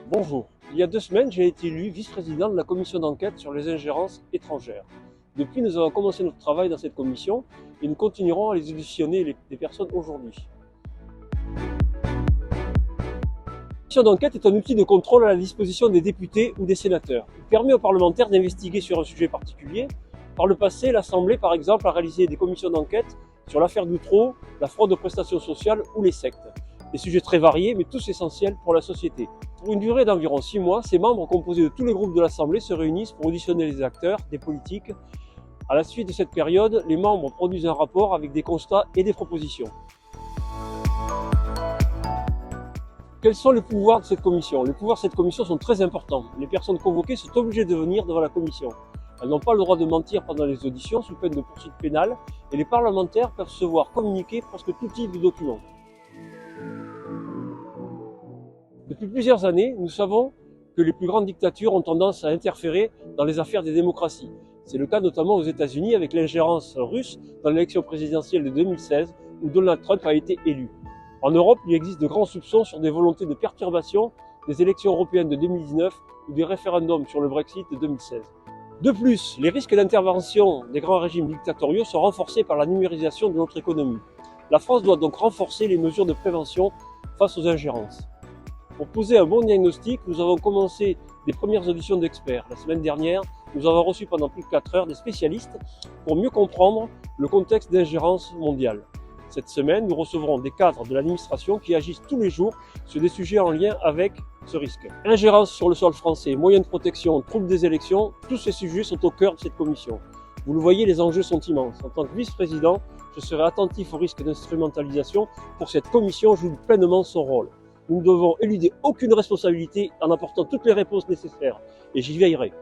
Bonjour. Il y a 2 semaines, j'ai été élu vice-président de la commission d'enquête sur les ingérences étrangères. Depuis, nous avons commencé notre travail dans cette commission et nous continuerons à les auditionner les personnes aujourd'hui. La commission d'enquête est un outil de contrôle à la disposition des députés ou des sénateurs. Il permet aux parlementaires d'investiguer sur un sujet particulier. Par le passé, l'Assemblée, par exemple, a réalisé des commissions d'enquête sur l'affaire d'Outreau, la fraude aux prestations sociales ou les sectes. Des sujets très variés, mais tous essentiels pour la société. Pour une durée d'environ 6 mois, ces membres composés de tous les groupes de l'Assemblée se réunissent pour auditionner les acteurs, des politiques. À la suite de cette période, les membres produisent un rapport avec des constats et des propositions. Quels sont les pouvoirs de cette commission? Les pouvoirs de cette commission sont très importants. Les personnes convoquées sont obligées de venir devant la commission. Elles n'ont pas le droit de mentir pendant les auditions sous peine de poursuite pénale et les parlementaires peuvent se voir communiquer presque tout type de documents. Depuis plusieurs années, nous savons que les plus grandes dictatures ont tendance à interférer dans les affaires des démocraties. C'est le cas notamment aux États-Unis avec l'ingérence russe dans l'élection présidentielle de 2016 où Donald Trump a été élu. En Europe, il existe de grands soupçons sur des volontés de perturbation des élections européennes de 2019 ou des référendums sur le Brexit de 2016. De plus, les risques d'intervention des grands régimes dictatoriaux sont renforcés par la numérisation de notre économie. La France doit donc renforcer les mesures de prévention face aux ingérences. Pour poser un bon diagnostic, nous avons commencé des premières auditions d'experts. La semaine dernière, nous avons reçu pendant plus de 4 heures des spécialistes pour mieux comprendre le contexte d'ingérence mondiale. Cette semaine, nous recevrons des cadres de l'administration qui agissent tous les jours sur des sujets en lien avec ce risque. Ingérence sur le sol français, moyens de protection, troubles des élections, tous ces sujets sont au cœur de cette commission. Vous le voyez, les enjeux sont immenses. En tant que vice-président, je serai attentif au risque d'instrumentalisation pour que cette commission joue pleinement son rôle. Nous ne devons éluder aucune responsabilité en apportant toutes les réponses nécessaires et j'y veillerai.